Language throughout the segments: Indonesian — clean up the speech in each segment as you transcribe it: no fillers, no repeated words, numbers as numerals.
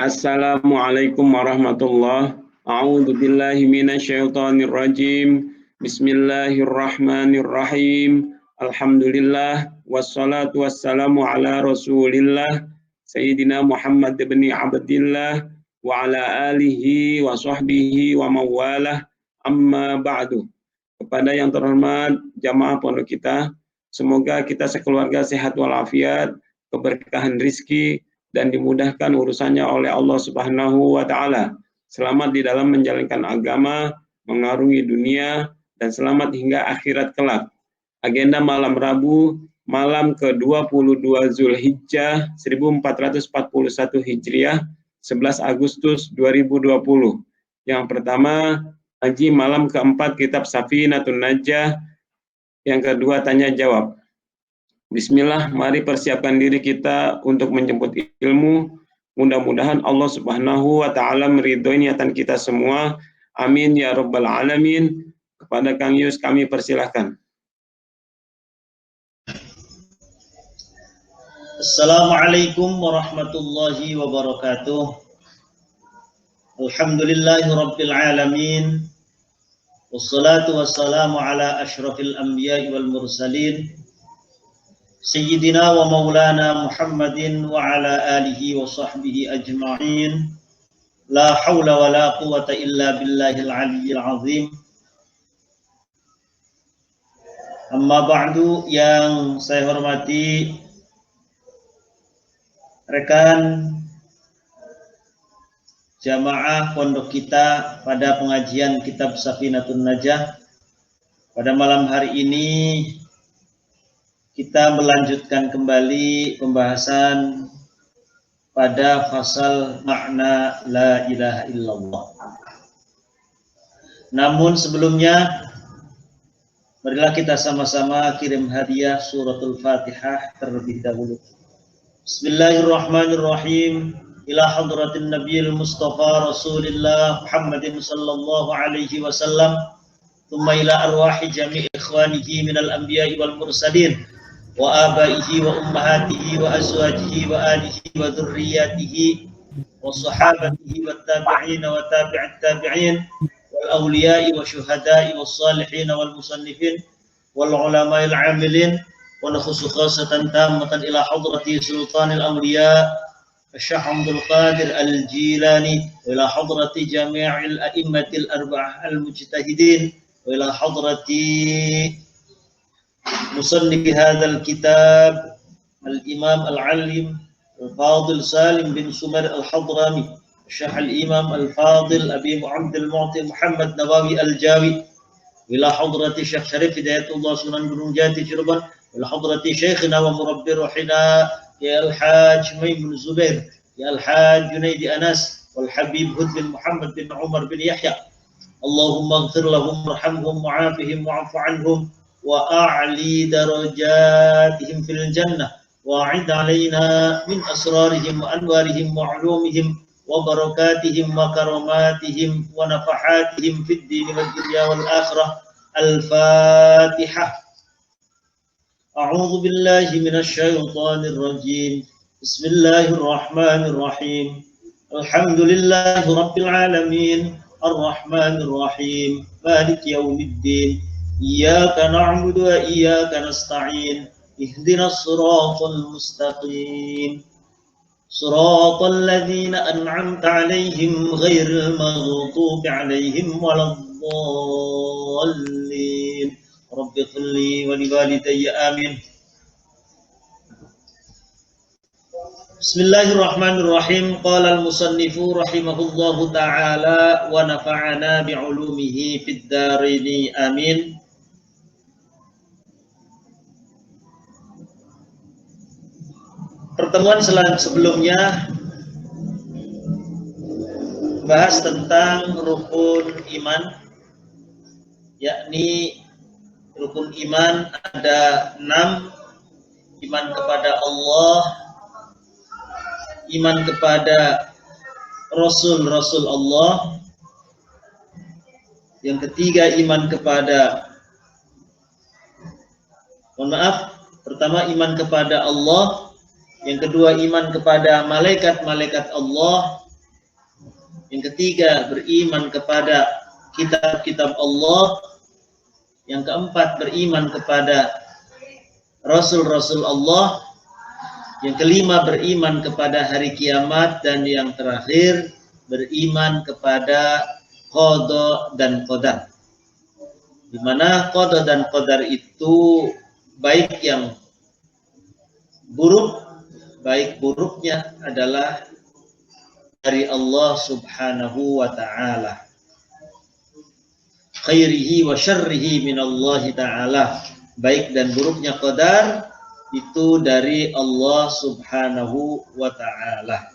Assalamualaikum warahmatullahi wabarakatuh. A'udzu billahi minasyaitonir rajim. Bismillahirrahmanirrahim. Alhamdulillah wassalatu wassalamu ala Rasulillah Sayyidina Muhammad bin Abdillah wa ala alihi wa sahbihi wa mawalah. Amma ba'du. Kepada yang terhormat jamaah pondok kita, semoga kita sekeluarga sehat walafiat, keberkahan rizki, dan dimudahkan urusannya oleh Allah Subhanahu wa Ta'ala. Selamat di dalam menjalankan agama, mengarungi dunia, dan selamat hingga akhirat kelak. Agenda malam Rabu, malam ke-22 Zulhijjah 1441 Hijriah, 11 Agustus 2020. Yang pertama, ngaji malam keempat kitab Safinatun Najah. Yang kedua, tanya jawab. Bismillah, mari persiapkan diri kita untuk menjemput ilmu. Mudah-mudahan Allah Subhanahu wa Ta'ala meridhoi niatan kita semua. Amin ya rabbal alamin. Kepada Kang Yus kami persilahkan. Assalamualaikum warahmatullahi wabarakatuh. Alhamdulillahi rabbil alamin. Wassalatu wassalamu ala asyrafil anbiya'i wal mursalin. Sayyidina wa maulana Muhammadin wa ala alihi wa sahbihi ajma'in. La hawla wa la quwata illa billahil aliyyil azim. Amma ba'du, yang saya hormati rekan jamaah pondok kita pada pengajian kitab Safinatun Najah. Pada malam hari ini kita melanjutkan kembali pembahasan pada fasal makna la ilaha illallah. Namun sebelumnya, marilah kita sama-sama kirim hadiah suratul Fatihah terlebih dahulu. Bismillahirrahmanirrahim. Ila hadratin Nabiyil Mustafa Rasulillah Muhammadin sallallahu alaihi wasallam. Thumma ila arwahi jami' ikhwanihi minal anbiya'i wal mursalin. Wa abaihi wa ummahatihi wa azwajihi wa alihi wa dhurriyyatihi wa sahabatihi wa tabi'in wa tabi'at tabi'in wal awliya'i wa syuhada'i was salihin wal musannifin wal ulama'il 'amilin wa nakhusu khasatan tammatan ila hadrati sultanil awliya' Syekh Abdul Qadir Al-Jilani wa ila hadrati jami'il a'immatil arba'ah al-mujtahidin wa ila hadrati مصنف هذا الكتاب الإمام العلم الفاضل سالم بن سمر الحضرمي الشيخ الإمام الفاضل أبي عبد المعطي محمد نواوي الجاوي إلى حضرة الشيخ شريف هداية الله سنن بن جاتي شربا إلى حضرة شيخنا ومربي روحنا يا الحاج ميمون زبير يا الحاج جنيد أنس والحبيب هد بن محمد بن عمر بن يحيى اللهم اغفر لهم وارحمهم وعافهم واعف عنهم وأعلي درجاتهم في الجنة وأعد علينا من أسرارهم وأنوارهم وعلومهم وبركاتهم وكراماتهم ونفحاتهم في الدين والدنيا والآخرة. الفاتحة. أعوذ بالله من الشيطان الرجيم. بسم الله الرحمن الرحيم. الحمد لله رب العالمين الرحمن الرحيم مالك يوم الدين إياك نعبد وإياك نستعين اهدنا الصراط المستقيم صراط الذين أنعمت عليهم غير المغضوب عليهم ولا الضالين رب اغفر لي ولوالدي آمين. بسم الله الرحمن الرحيم. قال المصنف رحمه الله تعالى ونفعنا بعلومه في الدارين آمين. Pertemuan sebelumnya bahas tentang rukun iman, yakni rukun iman ada 6: iman kepada Allah, iman kepada Rasul-Rasul Allah, yang ketiga iman kepada, pertama iman kepada Allah, yang kedua iman kepada malaikat-malaikat Allah, Yang ketiga, beriman kepada kitab-kitab Allah. Yang keempat, beriman kepada Rasul-Rasul Allah. Yang kelima, beriman kepada hari kiamat. Dan yang terakhir, beriman kepada qada dan qadar. Di mana qada dan qadar itu baik yang buruk, baik buruknya adalah dari Allah Subhanahu wa ta'ala. Khairihi wa syarrihi minallahi ta'ala. Baik dan buruknya qadar itu dari Allah Subhanahu wa ta'ala.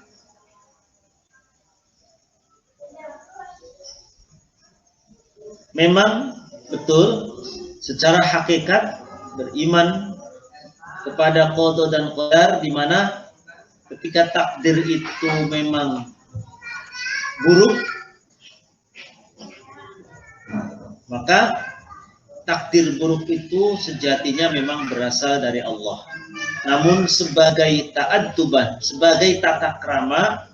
Memang betul secara hakikat beriman kepada qada dan qadar, di mana ketika takdir itu memang buruk, maka takdir buruk itu sejatinya memang berasal dari Allah. Namun sebagai ta'adduban, sebagai tata krama,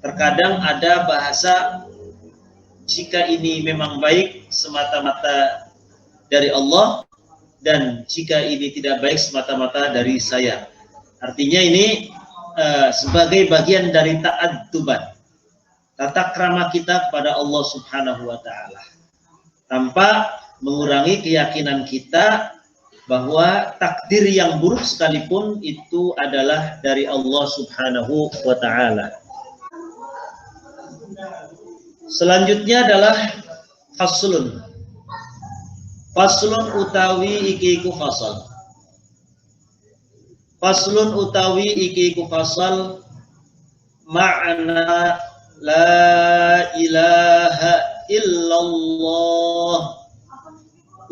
terkadang ada bahasa jika ini memang baik semata-mata dari Allah, dan jika ini tidak baik semata-mata dari saya. Artinya ini sebagai bagian dari ta'adduban, tata krama kita kepada Allah Subhanahu wa ta'ala, tanpa mengurangi keyakinan kita bahwa takdir yang buruk sekalipun itu adalah dari Allah Subhanahu wa ta'ala. Selanjutnya adalah faslun. Faslun utawi iki iku fasal. Faslun utawi iki iku fasal makna la ilaha illallah,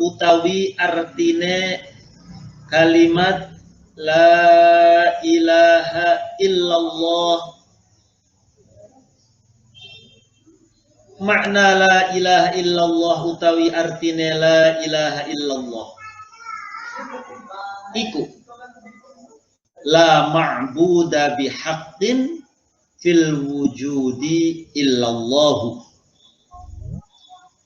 utawi artine kalimat la ilaha illallah. Makna la ilaha illallah utawi artine la ilaha illallah iku la ma'buda bihaqqin fil wujudi illallah.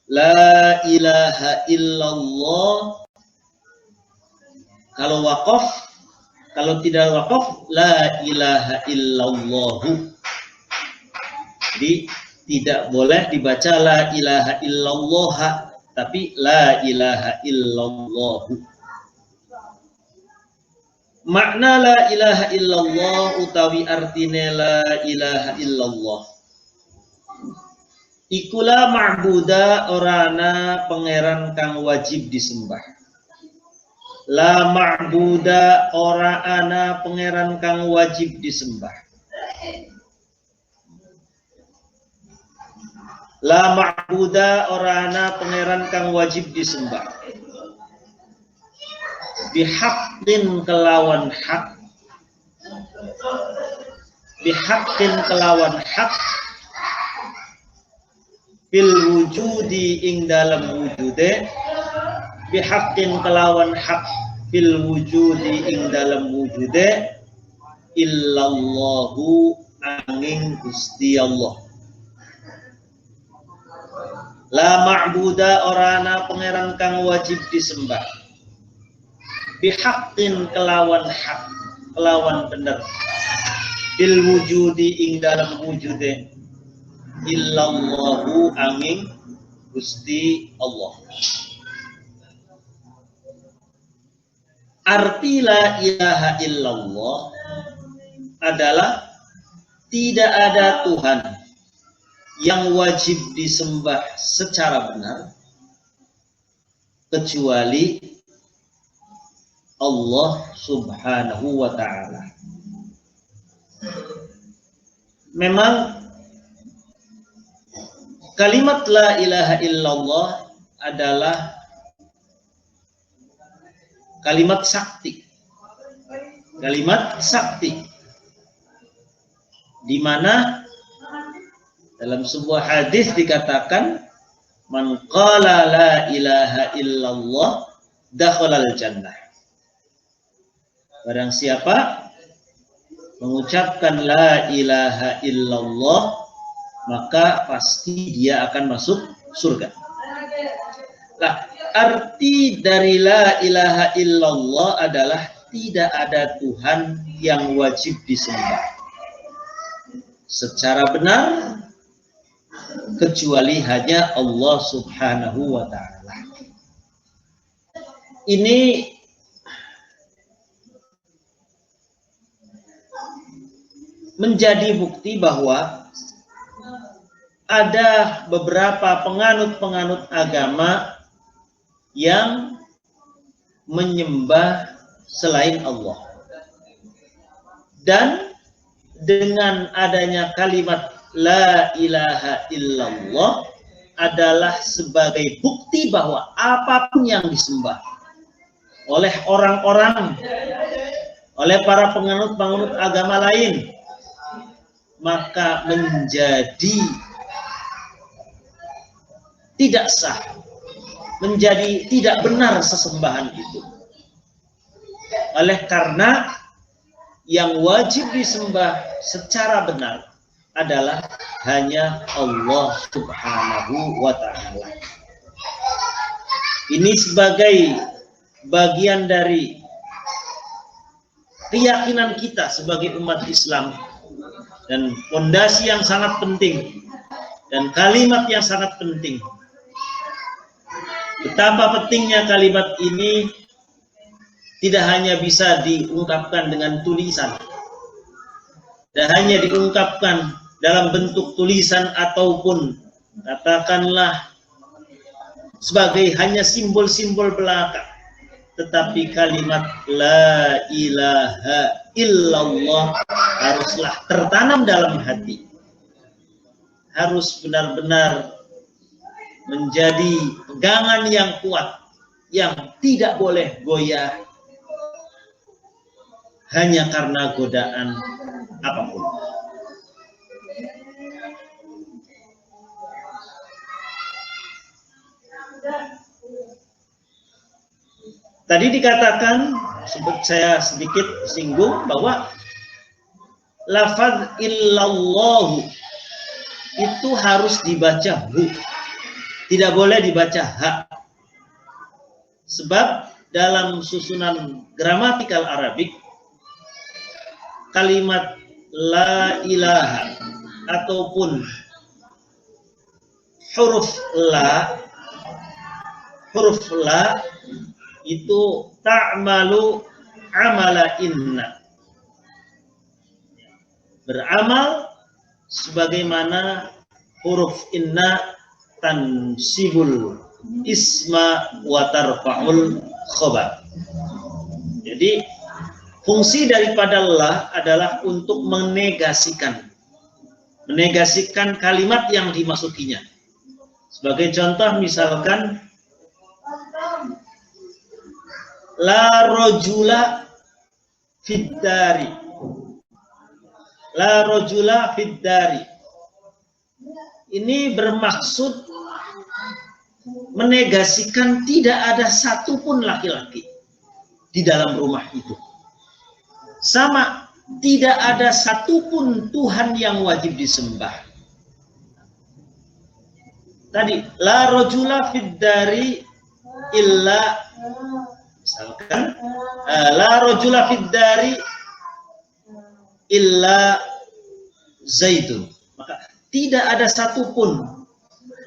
La ilaha illallah, kalau waqaf, kalau tidak waqaf la ilaha illallah. Jadi tidak boleh dibaca la ilaha illallah, tapi la ilaha illallah. Makna la ilaha illallah utawi artine la ilaha illallah ikulah ma'buda orana pangeran kang wajib disembah. La ma'buda ora ana pangeran kang wajib disembah. La ma'buda ora ana pangeran kang wajib disembah. Bihaqqin kelawan hak. Bihaqqin kelawan hak. Fil wujudi ing dalam wujude. Bihaqqin kelawan hak. Fil wujudi ing dalam wujude. Illallahu angin Gusti Allah. La ma'buda orana pangeran kang wajib disembah. Bihaqqin kelawan hak, kelawan benar. Bil wujudi ing dalam wujude. Illallahu angin Gusti Allah. Arti la ilaha illallah adalah tidak ada Tuhan yang wajib disembah secara benar kecuali Allah Subhanahu wa ta'ala. Memang kalimat la ilaha illallah adalah kalimat sakti. Kalimat sakti. Di mana dalam sebuah hadis dikatakan man qala la ilaha illallah dakhalal jannah. Barang siapa mengucapkan la ilaha illallah maka pasti dia akan masuk surga. Nah, arti dari la ilaha illallah adalah tidak ada Tuhan yang wajib disembah secara benar kecuali hanya Allah Subhanahu wa ta'ala. Ini menjadi bukti bahwa ada beberapa penganut-penganut agama yang menyembah selain Allah. Dan dengan adanya kalimat la ilaha illallah adalah sebagai bukti bahwa apapun yang disembah oleh orang-orang, oleh para penganut-penganut agama lain, maka menjadi tidak sah, menjadi tidak benar sesembahan itu. Oleh karena yang wajib disembah secara benar adalah hanya Allah Subhanahu wa ta'ala. Ini sebagai bagian dari keyakinan kita sebagai umat Islam dan fondasi yang sangat penting dan kalimat yang sangat penting. Betapa pentingnya kalimat ini tidak hanya bisa diungkapkan dengan tulisan, tidak hanya diungkapkan dalam bentuk tulisan ataupun katakanlah sebagai hanya simbol-simbol belaka, tetapi kalimat la ilaha illallah haruslah tertanam dalam hati, harus benar-benar menjadi pegangan yang kuat, yang tidak boleh goyah hanya karena godaan apapun. Tadi dikatakan, saya sedikit singgung bahwa lafaz illallahu itu harus dibaca hu, tidak boleh dibaca ha. Sebab dalam susunan gramatikal Arabik, kalimat la ilaha ataupun huruf la itu ta'malu amala inna, beramal sebagaimana huruf inna tansibul isma wa tarfa'ul khobar. Jadi fungsi daripada la adalah untuk menegasikan kalimat yang dimasukinya. Sebagai contoh misalkan la rojula fiddari, la rojula fiddari, ini bermaksud menegasikan tidak ada satupun laki-laki di dalam rumah itu. Sama, tidak ada satupun Tuhan yang wajib disembah. Tadi la rojula fiddari illa, misalkan la rojula fiddari illa zaidun, maka tidak ada satupun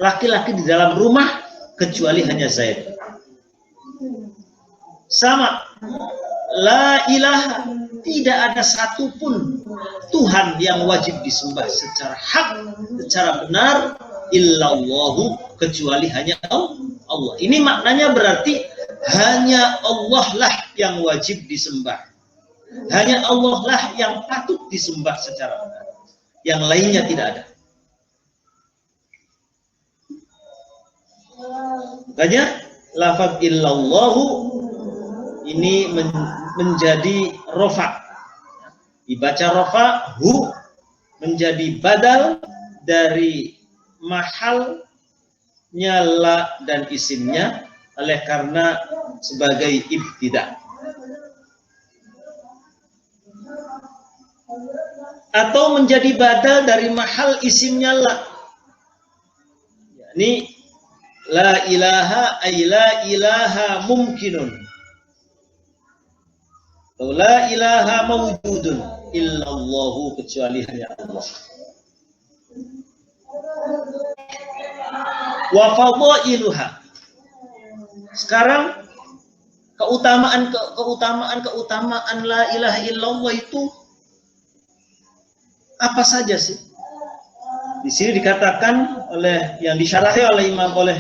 laki-laki di dalam rumah kecuali hanya Zaid. Sama, la ilaha, tidak ada satupun Tuhan yang wajib disembah secara hak, secara benar, illallahu, kecuali hanya Allah. Ini maknanya berarti hanya Allah lah yang wajib disembah, hanya Allah lah yang patut disembah secara benar, yang lainnya tidak ada. Makanya lafaz illallahu ini menjadi rofa, dibaca rofa, hu menjadi badal dari mahalnya la dan isimnya, oleh karena sebagai ibtida. atau menjadi badal dari mahal isimnya la. Ini la ilaha ay la ilaha mumkinun. Atau la ilaha mawjudun illallahu, kecuali hanya Allah. Wa fadailuha. Sekarang keutamaan la ilaha illallah itu apa saja sih? Di sini dikatakan oleh yang disyarahi oleh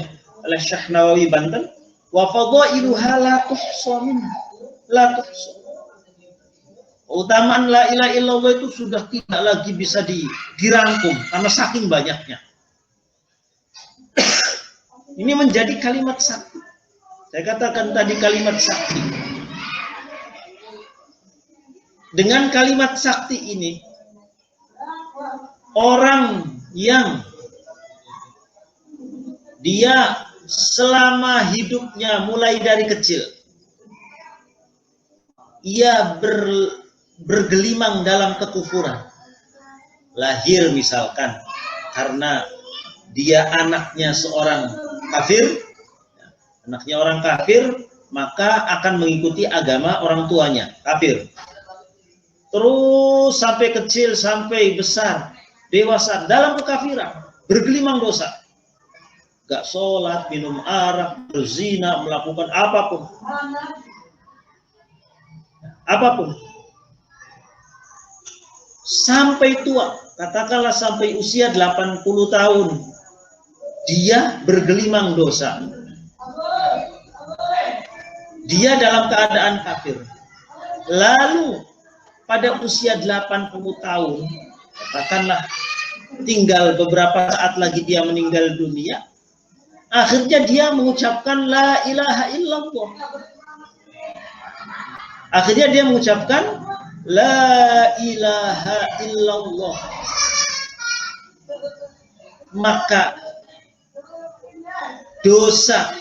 Syekh Nawawi Banten, wa fadailuha la tuhsa minha, la tuhsa. Keutamaan la ilaha illallah itu sudah tidak lagi bisa dirangkum karena saking banyaknya. Ini menjadi kalimat sakti. Saya katakan tadi kalimat sakti. Dengan kalimat sakti ini, orang yang dia selama hidupnya mulai dari kecil, ia bergelimang dalam kekufuran. Lahir misalkan karena dia anaknya seorang kafir, anaknya orang kafir, maka akan mengikuti agama orang tuanya, kafir. Terus sampai kecil, sampai besar, dewasa, dalam kekafiran, bergelimang dosa. Gak sholat, minum arak, berzina, melakukan apapun. Apapun. Sampai tua, katakanlah sampai usia 80 tahun, dia bergelimang dosa. Dia dalam keadaan kafir. Lalu pada usia 80 tahun, katakanlah tinggal beberapa saat lagi dia meninggal dunia, akhirnya dia mengucapkan la ilaha illallah. Akhirnya dia mengucapkan la ilaha illallah. Maka dosa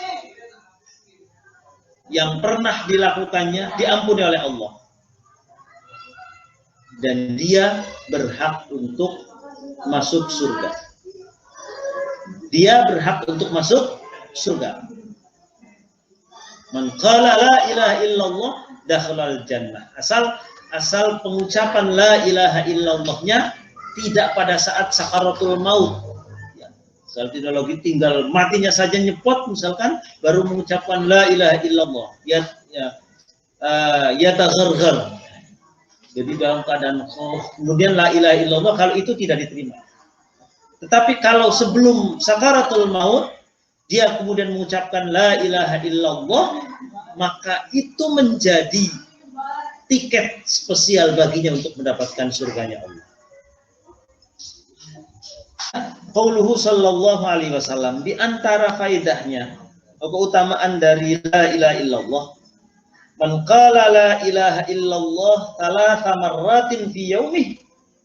yang pernah dilakukannya diampuni oleh Allah. Dan dia berhak untuk masuk surga. Dia berhak untuk masuk surga. Man qala la ilaha illallah dakhalal jannah. Asal pengucapan la ilaha illallahnya tidak pada saat sakaratul maut. Misal tidak lagi tinggal matinya saja nyepot misalkan, baru mengucapkan la ilaha illallah. Ya tagharghar. Jadi dalam keadaan kemudian la ilaha illallah, kalau itu tidak diterima. Tetapi kalau sebelum sakaratul maut dia kemudian mengucapkan la ilaha illallah, maka itu menjadi tiket spesial baginya untuk mendapatkan surganya Allah. Qauluhu sallallahu alaihi wasallam, di antara faedahnya keutamaan dari la ilaha illallah, man qala la ilaha illallah thalatha marratin fi yaumih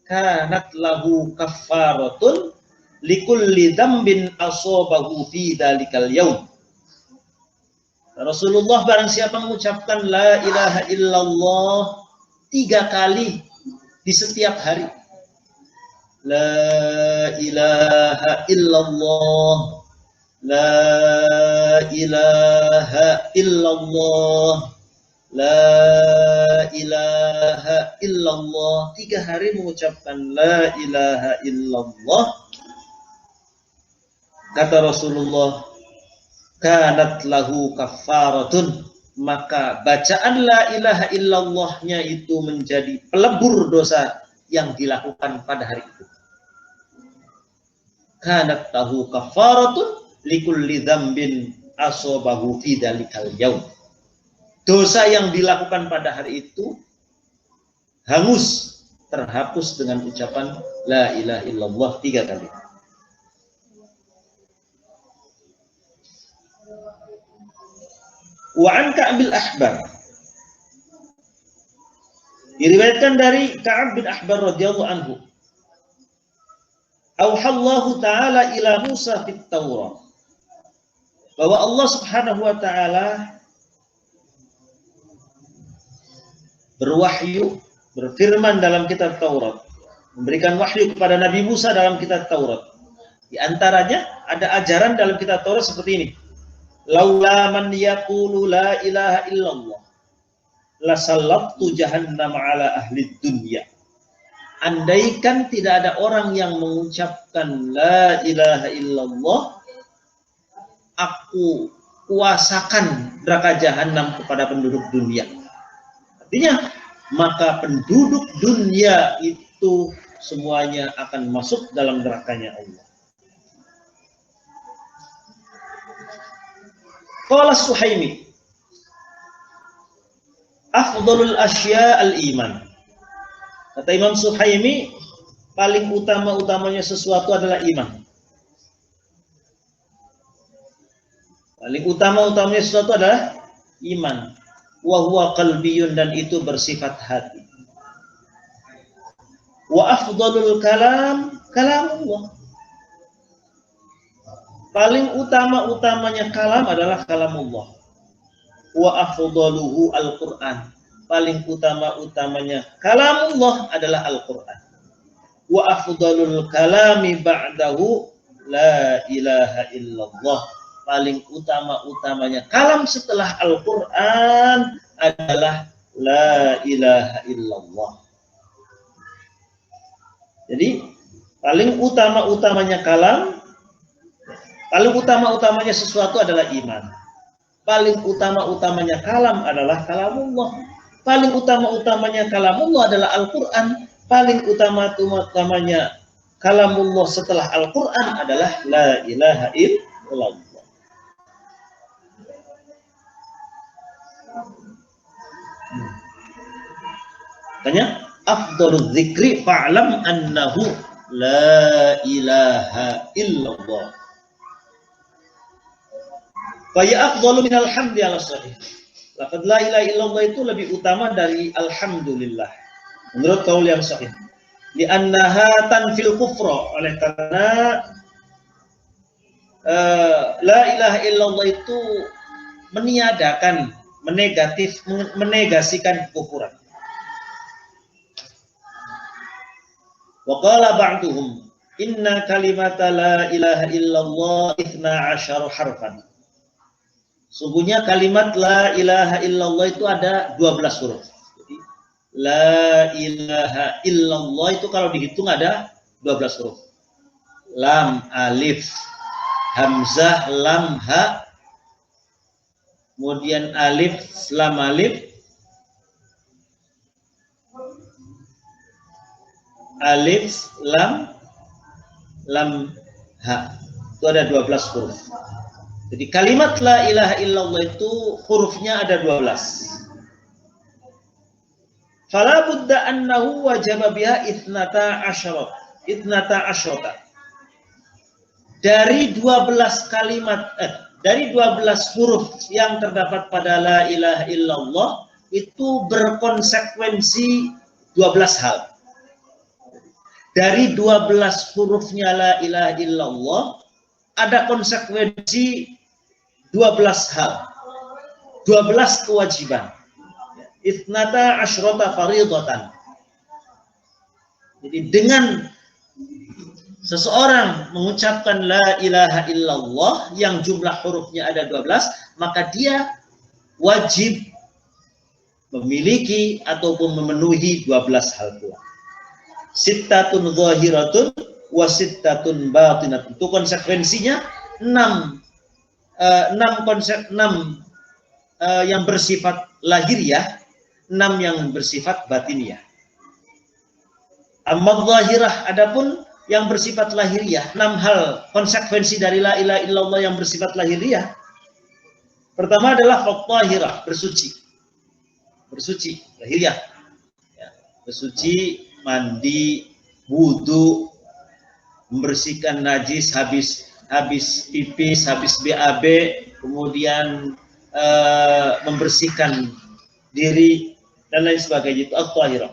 kanat lahu kaffaratun likulli dzambin asabahu fi dzalikal yaum. Rasulullah, barang siapa mengucapkan la ilaha illallah 3 kali di setiap hari, la ilaha illallah, la ilaha illallah, la ilaha illallah, 3 hari mengucapkan la ilaha illallah, kata Rasulullah, kanat lahu kaffaratun, maka bacaan la ilaha illallahnya itu menjadi pelebur dosa yang dilakukan pada hari itu. Kanat lahu kaffaratun likulli dzambin asabahu fi dzalikal yaum. Dosa yang dilakukan pada hari itu hangus, terhapus dengan ucapan la ilaha illallah 3 kali. Wa an Ka'bil Ahbar, diriwayatkan dari Ka'ab bin Ahbar radhiyallahu anhu, auhallahu ta'ala ila Musa fit Taurat, bahwa Allah Subhanahu wa ta'ala berwahyu, berfirman dalam kitab Taurat memberikan wahyu kepada Nabi Musa dalam kitab Taurat. Di antaranya ada ajaran dalam kitab Taurat seperti ini. Laula man yaqulu la ilaha illallah la sallattu jahannam ala ahli dunya. Andaikan tidak ada orang yang mengucapkan la ilaha illallah, aku kuasakan neraka jahanam kepada penduduk dunia. Artinya, maka penduduk dunia itu semuanya akan masuk dalam nerakanya Allah. Qala Suhaimi, afdalul asya al-iman. Kata Imam Suhaimi, paling utama-utamanya sesuatu adalah iman. Paling utama-utamanya sesuatu adalah iman. Wa huwa qalbiyun, dan itu bersifat hati. Wa afdalul kalam kalamullah. Paling utama-utamanya kalam adalah kalamullah. Wa afdaluhu al-Qur'an. Paling utama-utamanya kalamullah adalah Al-Qur'an. Wa afdalul kalami ba'dahu la ilaha illallah. Paling utama-utamanya kalam setelah Al-Qur'an adalah la ilaha illallah. Jadi paling utama-utamanya kalam, paling utama-utamanya sesuatu adalah iman. Paling utama-utamanya kalam adalah kalamullah. Paling utama-utamanya kalamullah adalah Al-Qur'an. Paling utama-utamanya kalamullah setelah Al-Qur'an adalah la ilaha illallah. Makanya afdalul dzikri fa'lam annahu la ilaha illallah. Fa ya afdalu minal hamdi ala sahih. Laqad la ilaha illallah itu lebih utama dari alhamdulillah menurut qaul yang sahih. Li annaha tanfil kufra, oleh karena la ilaha illallah itu meniadakan, menegasikan kekufuran. Wa qala ba'duhum inna kalimata la ilaha illallah 12 harfan. Sungguhnya kalimat la ilaha illallah itu ada 12 huruf. Jadi la ilaha illallah itu kalau dihitung ada 12 huruf. Lam, alif, hamzah, lam, ha, kemudian alif, lam, alif, alif, lam, lam, ha. Itu ada 12 huruf. Jadi kalimat la ilaha illallah itu hurufnya ada 12. Fala budda annahu wajaba biha 12. Dari 12 kalimat dari 12 huruf yang terdapat pada la ilaha illallah itu berkonsekuensi 12 hal. Dari 12 hurufnya la ilaha illallah ada konsekuensi 12 hal, 12 kewajiban. 12 fardhatan. Jadi dengan seseorang mengucapkan la ilaha illallah yang jumlah hurufnya ada 12, maka dia wajib memiliki ataupun memenuhi 12 hal pula. Sittatun zahiratun wa sittatun batinatun. Itu konsekuensinya 6 yang bersifat lahiriah, 6 yang bersifat batiniah. Amma zahirah, adapun yang bersifat lahiriah, 6 hal konsekuensi dari la ilaha illallah yang bersifat lahiriah. Pertama adalah tahirah, bersuci. Bersuci, lahiriah. Ya, bersuci, mandi, wudu, membersihkan najis habis pipis, habis BAB, kemudian membersihkan diri dan lain sebagainya, itu at-tahirah.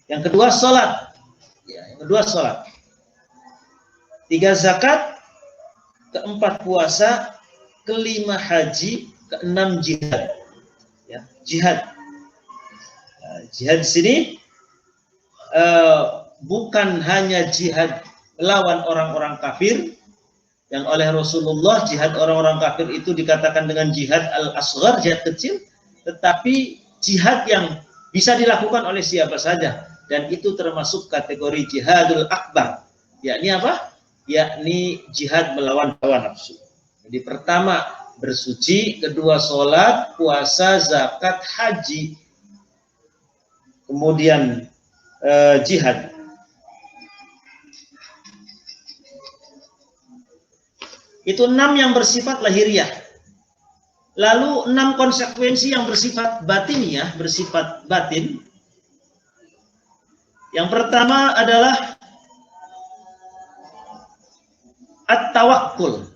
Yang kedua salat. Ya, yang kedua salat. 3 zakat, keempat puasa, kelima haji, keenam jihad. Ya, jihad. Jihad di sini bukan hanya jihad melawan orang-orang kafir, yang oleh Rasulullah jihad orang-orang kafir itu dikatakan dengan jihad al-asghar, jihad kecil, tetapi jihad yang bisa dilakukan oleh siapa saja, dan itu termasuk kategori jihadul akbar, yakni apa? Yakni jihad melawan hawa nafsu. Jadi pertama bersuci, kedua sholat, puasa, zakat, haji, kemudian jihad. Itu 6 yang bersifat lahiriah. Lalu 6 konsekuensi yang bersifat batiniah, bersifat batin. Yang pertama adalah at-tawakkul.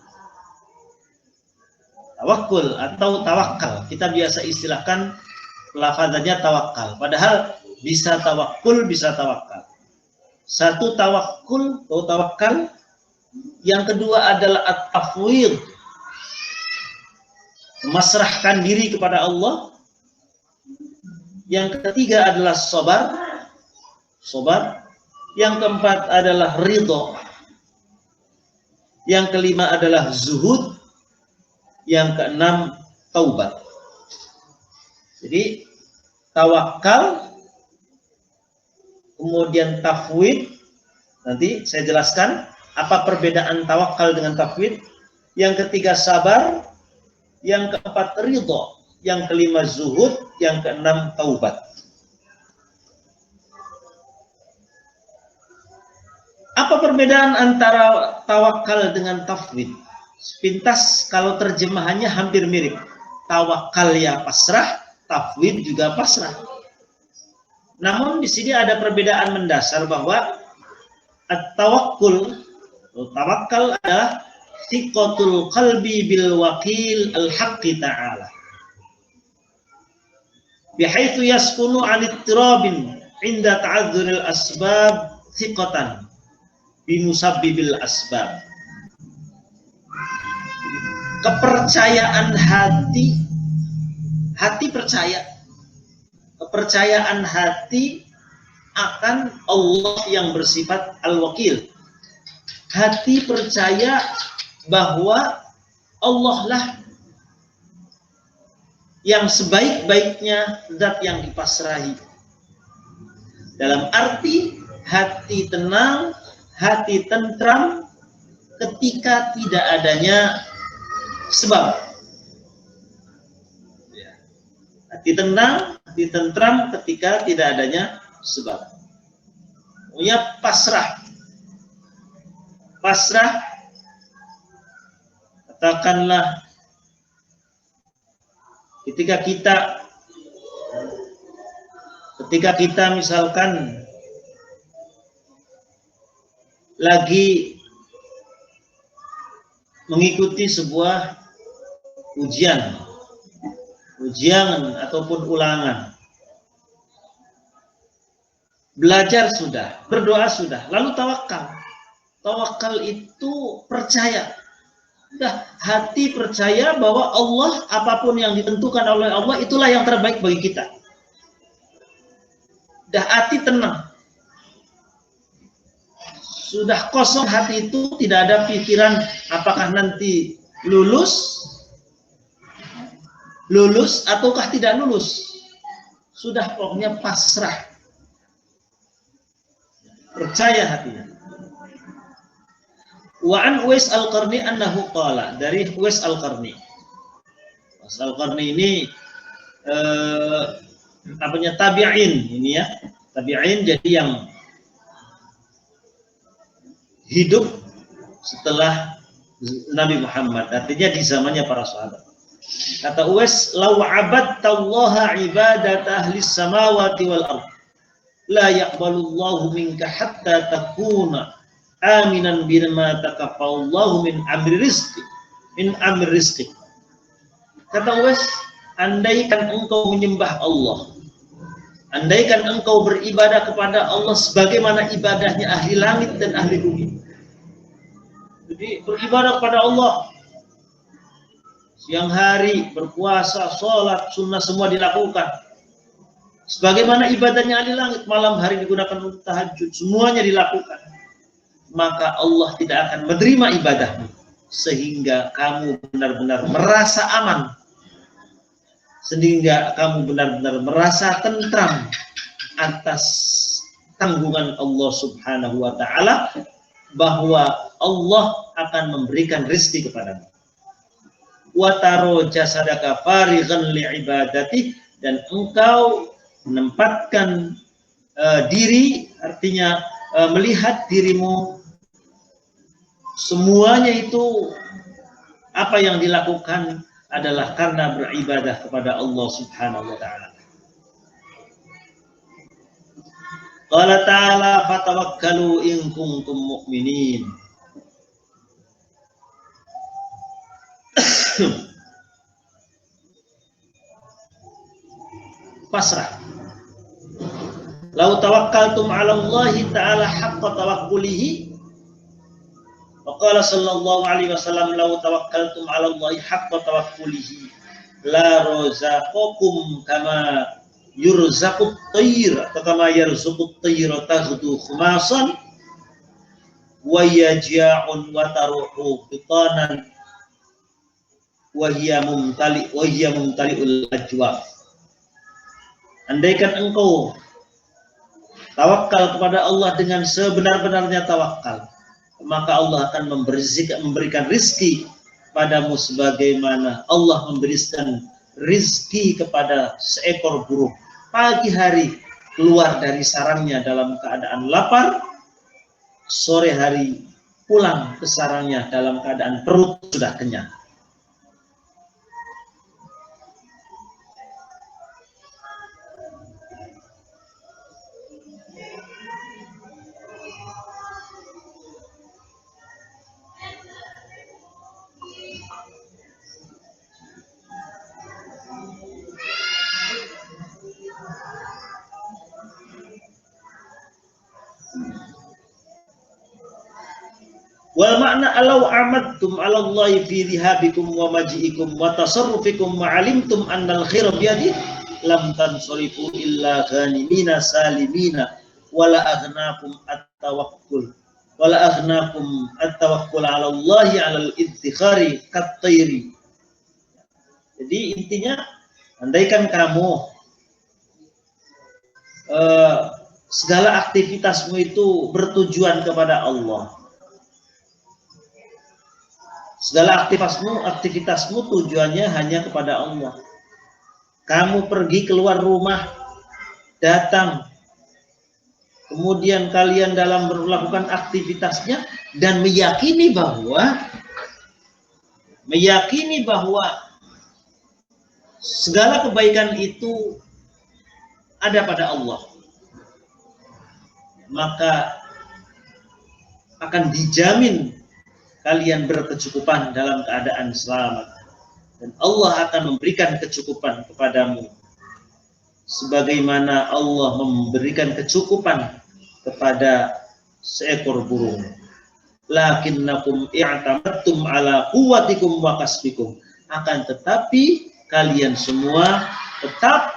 Tawakkul atau tawakal. Kita biasa istilahkan lafazannya tawakal. Padahal bisa tawakkul, bisa tawakal. Satu tawakkul atau tawakal. Yang kedua adalah at-tafwid, memasrahkan diri kepada Allah. Yang ketiga adalah sabar. Yang keempat adalah ridho. Yang kelima adalah zuhud. Yang keenam taubat. Jadi tawakal, kemudian tafwid. Nanti saya jelaskan apa perbedaan tawakal dengan tafwid. Yang ketiga sabar, yang keempat ridho, yang kelima zuhud, yang keenam taubat. Apa perbedaan antara tawakal dengan tafwid? Sepintas kalau terjemahannya hampir mirip. Tawakal ya pasrah, tafwid juga pasrah. Namun di sini ada perbedaan mendasar bahwa at-tawakkul, tawakal adalah thiqatul qalbi bil wakil al-haqqi ta'ala. Bihaitsu yaskunu 'an ittirabin 'inda ta'adzuril asbab thiqatan bimusabbibil asbab. Kepercayaan hati percaya. Kepercayaan hati akan Allah yang bersifat al-wakil. Hati percaya bahwa Allah lah yang sebaik-baiknya zat yang dipasrahi. Dalam arti hati tenang, hati tentram ketika tidak adanya sebab. Hati tenang, hati tentram ketika tidak adanya sebab. Punya pasrah. Pasrah, katakanlah ketika kita misalkan lagi mengikuti sebuah ujian ataupun ulangan, belajar sudah, berdoa sudah, lalu tawakal. Tawakal itu percaya. Hati percaya bahwa Allah, apapun yang ditentukan oleh Allah, itulah yang terbaik bagi kita. Hati tenang. Sudah kosong hati itu, tidak ada pikiran apakah nanti lulus ataukah tidak lulus. Sudah pokoknya pasrah. Percaya hatinya. Wa an Uwais al-Qarni annahu qala, dari Uwais al-Qarni. Uwais al-Qarni ini tabi'in ini ya. Tabi'in jadi yang hidup setelah Nabi Muhammad, artinya di zamannya para sahabat. Kata Uwais, "Law 'abadtallaha 'ibadata ahli samawati wal ardh, la yaqbalullahu minka hatta takuna aminan bima takafallahu min amri rizqi. Kata Uwais, andaikan engkau menyembah Allah, andaikan engkau beribadah kepada Allah sebagaimana ibadahnya ahli langit dan ahli bumi. Jadi beribadah kepada Allah, siang hari berpuasa, sholat, sunnah semua dilakukan. Sebagaimana ibadahnya ahli langit, malam hari digunakan untuk tahajud, semuanya dilakukan. Maka Allah tidak akan menerima ibadahmu. Sehingga kamu benar-benar merasa aman. Sehingga kamu benar-benar merasa tentram atas tanggungan Allah Subhanahu wa Ta'ala, bahwa Allah akan memberikan rezeki kepadamu. Wa taro jasadaka farighan li'ibadati, dan engkau menempatkan diri, artinya melihat dirimu semuanya itu apa yang dilakukan adalah karena beribadah kepada Allah Subhanahu wa Ta'ala. Qala ta'ala fatawakkalu in kuntum mu'minin. Pasrah. Lau tawakkaltum 'ala Allah ta'ala haqqa tawakkulihi. Wa qala sallallahu alaihi wasallam lau tawakkaltum 'ala Allah haqqa tawakkulihi la razaqakum kama yurzaqut tayr, atau kama yarzuqut tayr taghdu khumasan wa yaja'un wa taruhu bitanan wa hiya mumtali'ul ajwaf. Andaikan engkau tawakal kepada Allah dengan sebenar-benarnya tawakal, maka Allah akan memberikan rizki padamu sebagaimana Allah memberikan rizki kepada seekor burung. Pagi hari keluar dari sarangnya dalam keadaan lapar, sore hari pulang ke sarangnya dalam keadaan perut sudah kenyang. Wal makna alau amadtum 'ala Allah fi dhihabikum wa maji'ikum wa tasarrufikum wa 'alimtum anna al-khaira bi yadi lam tansarifu illa ghanimina salimina wala aghnakum at-tawakkul 'ala Allah 'ala al-idtikhari kat-tayri. Jadi intinya, andaikan kamu segala aktivitasmu itu bertujuan kepada Allah, segala aktivitasmu tujuannya hanya kepada Allah. Kamu pergi keluar rumah, datang, kemudian kalian dalam melakukan aktivitasnya dan meyakini bahwa segala kebaikan itu ada pada Allah, maka akan dijamin kalian berkecukupan dalam keadaan selamat, dan Allah akan memberikan kecukupan kepadamu sebagaimana Allah memberikan kecukupan kepada seekor burung. Lakinnakum i'tamadtum ala quwwatikum wa kasbikum, akan tetapi kalian semua tetap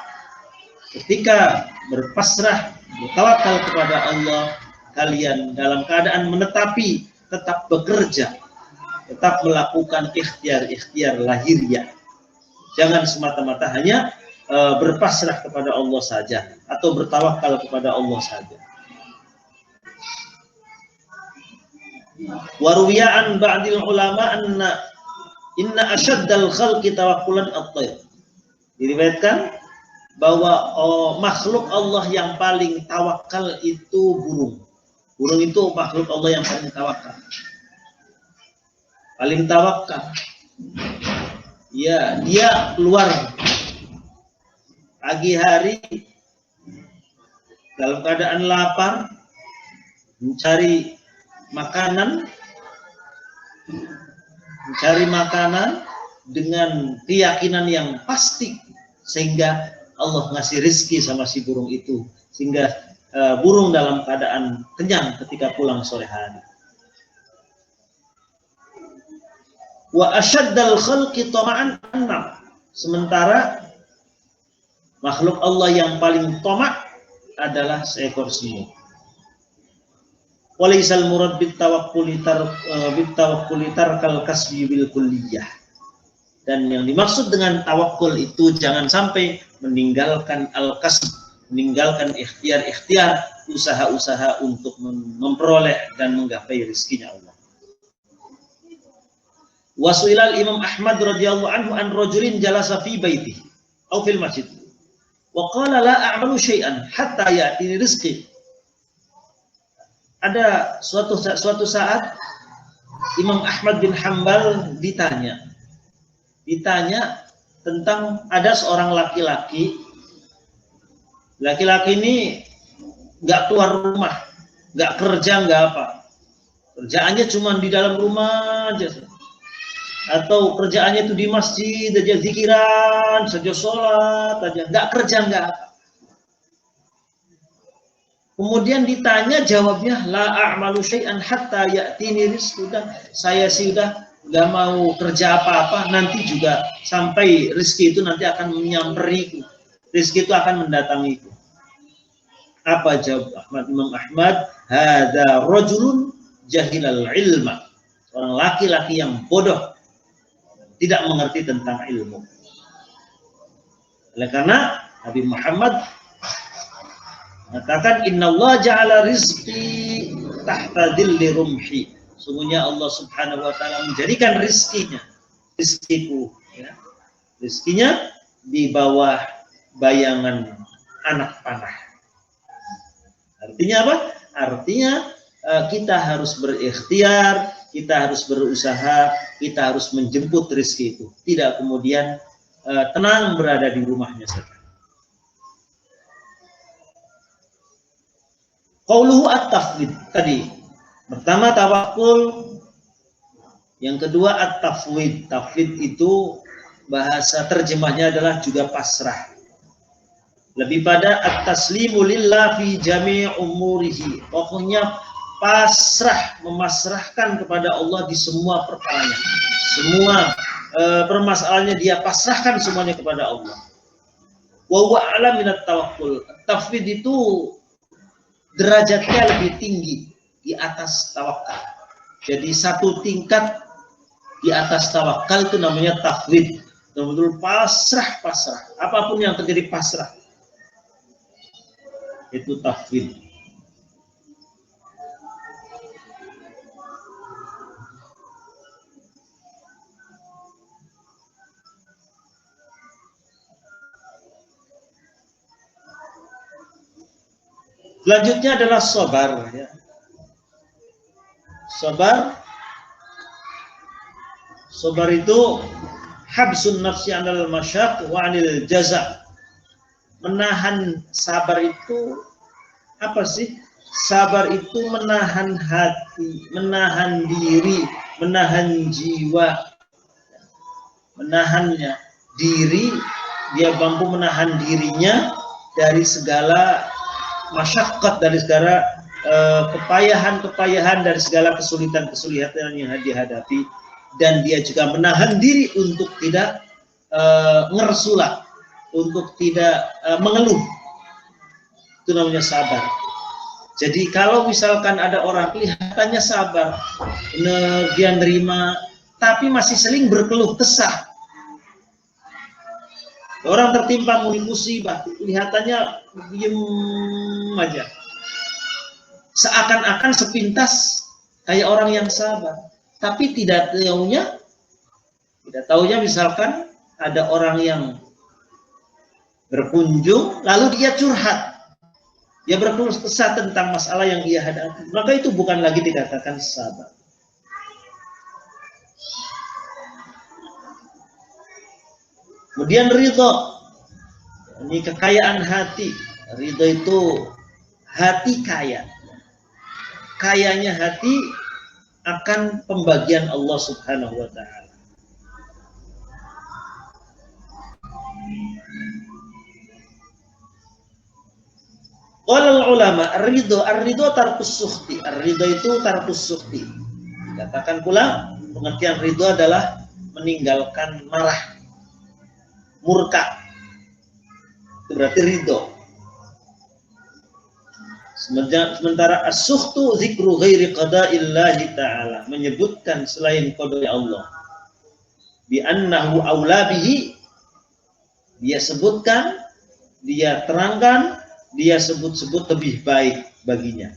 ketika berpasrah, bertawakal kepada Allah, kalian dalam keadaan menetapi, tetap bekerja, tetap melakukan ikhtiar lahiriah. Jangan semata-mata hanya berpasrah kepada Allah saja atau bertawakal kepada Allah saja. Warwiya'an ba'dil ulama inna asyaddal khalqi tawakkulan at-tayr. Diriwayatkan bahwa makhluk Allah yang paling tawakal itu burung. Burung itu makhluk Allah yang paling tawakal. Paling tawakal. Ya, dia keluar pagi hari dalam keadaan lapar, mencari makanan dengan keyakinan yang pasti, sehingga Allah ngasih rezeki sama si burung itu, sehingga burung dalam keadaan kenyang ketika pulang sore hari. Wa asyaddal khalqi tama'an annam, sementara Makhluk Allah yang paling tamak adalah seekor semut. Walaisal murad bitawakkuli tarkal kasbi bil kulliyah. Dan yang dimaksud dengan tawakul itu jangan sampai meninggalkan al-kasb, meninggalkan ikhtiar-ikhtiar, usaha-usaha untuk memperoleh dan menggapai rezekinya Allah. Wasuilal Imam Ahmad radhiyallahu anhu an rajulin jalasa fi baitihi atau fil masjid. Wa qala la a'malu syai'an hatta ya'tini rizqi. Ada suatu saat Imam Ahmad bin Hanbal ditanya tentang ada seorang laki-laki ini nggak keluar rumah, nggak kerja, nggak apa, kerjaannya cuma di dalam rumah aja, atau kerjaannya itu di masjid aja, zikiran saja, sholat aja, nggak kerja, nggak apa. Kemudian ditanya, jawabnya la a'malu syai'an hatta ya'tini rizqu. Saya sih udah nggak mau kerja apa-apa, nanti juga sampai rezeki itu nanti akan menyamperiku, rezeki itu akan mendatangiku. Apa jawab Imam Ahmad? Hadza rajulun jahilal ilma. Orang laki-laki yang bodoh, tidak mengerti tentang ilmu. Oleh karena Nabi Muhammad mengatakan innallaha ja'ala rizqi tahta dhilli rumhi. Sungguhnya Allah Subhanahu wa taala menjadikan rizkiku, ya, rizkinya di bawah bayangan anak panah. Artinya apa? Artinya kita harus berikhtiar, kita harus berusaha, kita harus menjemput rezeki itu. Tidak kemudian tenang berada di rumahnya saja. Qauluhu at-tafwid tadi. Pertama tawakul, yang kedua at-tafwid. Tafwid itu bahasa terjemahnya adalah juga pasrah. Lebih pada at-taslimu lillah fi jami' umurihi. Pokoknya pasrah, memasrahkan kepada Allah di semua perkaranya. Semua permasalahannya dia pasrahkan semuanya kepada Allah. Wa huwa a'la minat tawakkul. Tafwid itu derajatnya lebih tinggi di atas tawakal. Jadi satu tingkat di atas tawakal itu namanya tafwid. Betul-betul pasrah. Apapun yang terjadi pasrah. Itu tafwid. Selanjutnya adalah sabar, ya. Sabar itu habsun nafsi 'anil masyaq wa 'anil jaza. Menahan, sabar itu apa sih? Sabar itu menahan hati, menahan diri, menahan jiwa. Menahannya diri, dia mampu menahan dirinya dari segala masyaqqat, dari segala kepayahan, dari segala kesulitan yang dihadapi, dan dia juga menahan diri untuk tidak ngersula, untuk tidak mengeluh. Itu namanya sabar. Jadi kalau misalkan ada orang kelihatannya sabar, dia nerima, tapi masih sering berkeluh kesah. Orang tertimpa musibah, kelihatannya diem aja. Seakan-akan sepintas kayak orang yang sabar. Tapi tidak tahunya misalkan ada orang yang berkunjung, lalu dia curhat. Dia berkeluh kesah tentang masalah yang dia hadapi. Maka itu bukan lagi dikatakan sabar. Kemudian ridho, ini kekayaan hati. Ridho itu hati kaya. Kayanya hati akan pembagian Allah Subhanahu wa ta'ala. Qala ulama, ar-ridho tarkus sukhti. Ar-ridho itu tarkus sukhti. Dikatakan pula pengertian ridho adalah meninggalkan marah, murka. Itu berarti ridho. Sementara as-sukhtu zikru ghairi qada'illahi ta'ala, menyebutkan selain qada Allah. Bi annahu aula bihi, dia sebutkan, dia terangkan, dia sebut-sebut lebih baik baginya.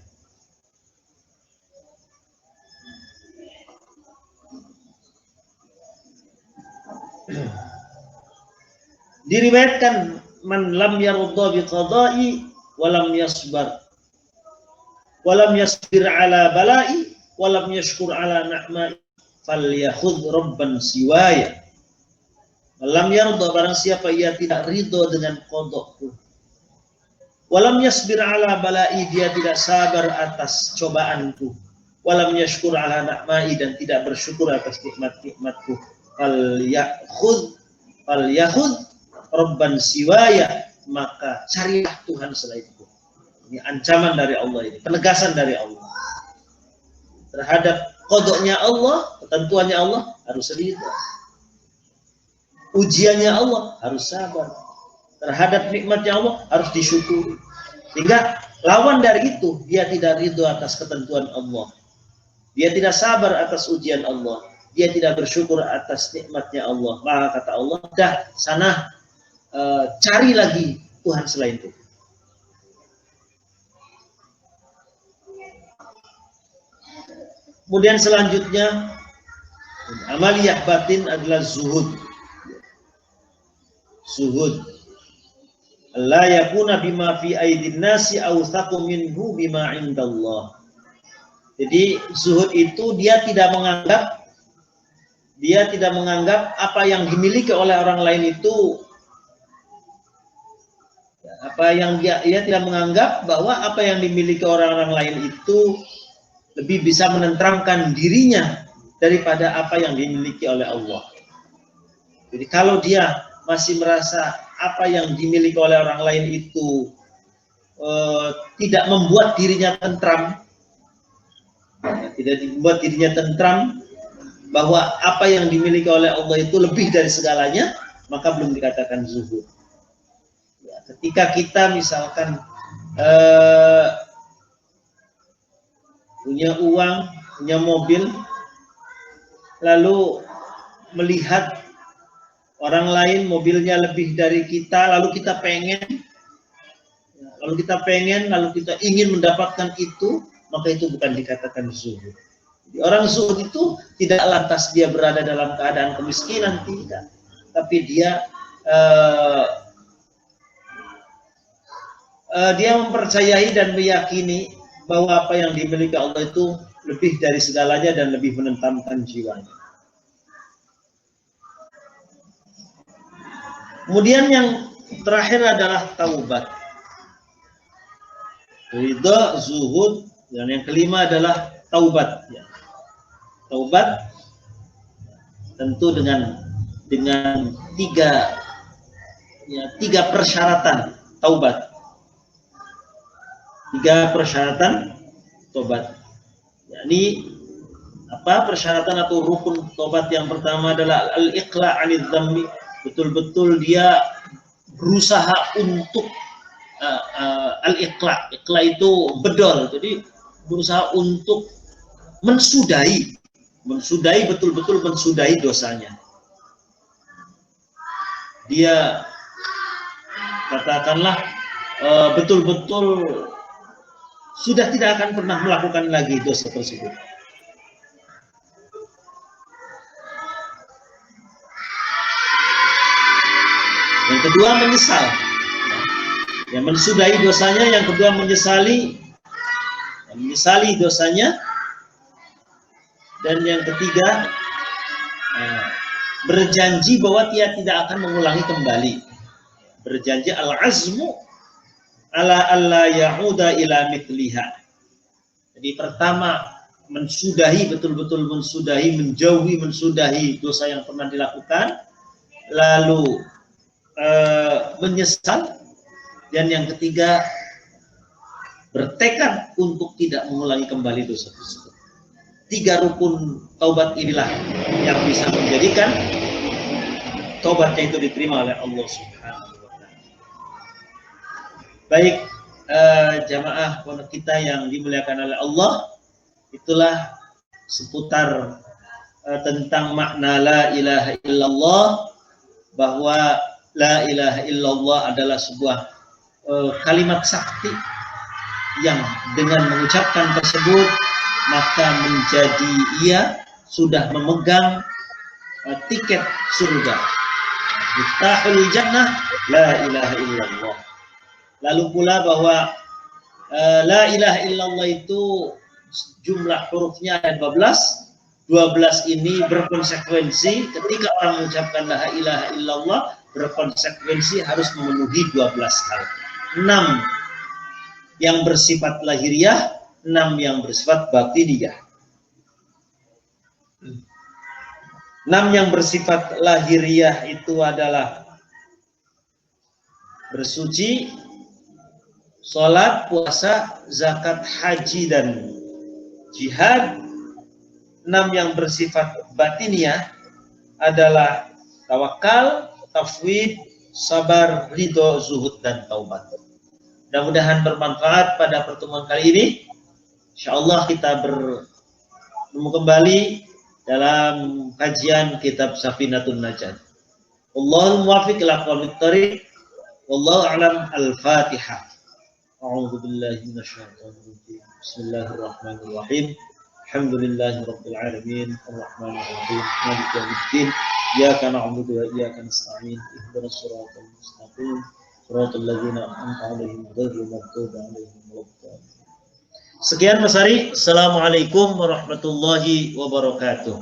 Diriwayatkan man lam yarda bi qada'i wa lam yasbar walam yasbir ala balai walam yashkur ala na'mai falyakhudh rabban siwaya. Walam yarda, barang siapa ia tidak ridho dengan qada'ku, walam yasbir ala balai, dia tidak sabar atas cobaanku, walam yashkur ala na'mai, dan tidak bersyukur atas nikmat-nikmatku, falyakhudh rabban siwaya, maka carilah Tuhan selainku. Ini ancaman dari Allah, ini penegasan dari Allah terhadap qadanya Allah, ketentuannya Allah harus ridho, ujiannya Allah harus sabar, terhadap nikmatnya Allah harus disyukuri. Sehingga lawan dari itu, dia tidak ridho atas ketentuan Allah, dia tidak sabar atas ujian Allah, dia tidak bersyukur atas nikmatnya Allah. Maka kata Allah, dah sana cari lagi Tuhan selain itu. Kemudian selanjutnya, amaliyah batin adalah zuhud. Zuhud. La yakuna bima fi aidin nasi awthaqu minhu bima indallah. Jadi zuhud itu dia tidak menganggap apa yang dimiliki oleh orang lain itu, dia tidak menganggap bahwa apa yang dimiliki orang-orang lain itu lebih bisa menenteramkan dirinya daripada apa yang dimiliki oleh Allah. Jadi kalau dia masih merasa apa yang dimiliki oleh orang lain itu tidak membuat dirinya tentram, bahwa apa yang dimiliki oleh Allah itu lebih dari segalanya, maka belum dikatakan zuhud. Ya, ketika kita misalkan punya uang, punya mobil, lalu melihat orang lain mobilnya lebih dari kita, lalu kita ingin mendapatkan itu, maka itu bukan dikatakan zuhud. Jadi orang zuhud itu tidak lantas dia berada dalam keadaan kemiskinan, tidak, tapi dia mempercayai dan meyakini bahwa apa yang dimiliki Allah itu lebih dari segalanya dan lebih menentamkan jiwanya. Kemudian yang terakhir adalah taubat. Ridho, zuhud, dan yang kelima adalah taubat. Ya. Taubat tentu dengan tiga persyaratan taubat. 3 persyaratan tobat. Yakni apa persyaratan atau rukun tobat? Yang pertama adalah al-iqla' 'anidz dzambi. Betul-betul dia berusaha untuk al-iqla'. Iqla' itu bedol. Jadi berusaha untuk mensudahi betul-betul mensudahi dosanya. Dia katakanlah betul-betul sudah tidak akan pernah melakukan lagi dosa tersebut. Yang kedua menyesal, yang mensudahi dosanya. Yang kedua menyesali dosanya. Dan yang ketiga berjanji bahwa dia tidak akan mengulangi kembali. Berjanji al-azmu ala alla ya'uda ila mithliha. Jadi pertama betul-betul mensudahi dosa yang pernah dilakukan, lalu menyesal, dan yang ketiga bertekad untuk tidak mengulangi kembali dosa tersebut. 3 rukun taubat inilah yang bisa menjadikan taubatnya itu diterima oleh Allah Subhanahu wa Ta'ala. Baik, jamaah pondok kita yang dimuliakan oleh Allah, itulah seputar tentang makna la ilaha illallah, bahwa la ilaha illallah adalah sebuah kalimat sakti yang dengan mengucapkan tersebut maka menjadi ia sudah memegang tiket surga. Miftahul jannah la ilaha illallah. Lalu pula bahwa la ilaha illallah itu jumlah hurufnya ada 12. 12 ini berkonsekuensi ketika orang mengucapkan la ilaha illallah, berkonsekuensi harus memenuhi 12 hal. 6 yang bersifat lahiriah, 6 yang bersifat batiniyah. 6 yang bersifat lahiriah itu adalah bersuci, sholat, puasa, zakat, haji, dan jihad. 6 yang bersifat batiniah adalah tawakal, tafwid, sabar, ridho, zuhud, dan taubat. Mudah-mudahan bermanfaat pada pertemuan kali ini. Insyaallah kita bertemu kembali dalam kajian kitab Safinatun Najat. Wallahul muwaffiq ila aqwamit thoriq. Wallahu a'lam. Al-Fatihah. A'udzu billahi minasyaitonir rajim. Bismillahirrahmanirrahim. Alhamdulillahi rabbil alamin. Arrahmanir rahim. Maliki yaumiddin. Iyyaka na'budu wa iyyaka nasta'in. Ihdinas siratal mustaqim. Shiratal ladzina an'amta 'alaihim ghairil maghdubi 'alaihim waladdallin. Sekian Mas Ari. Assalamualaikum warahmatullahi wabarakatuh.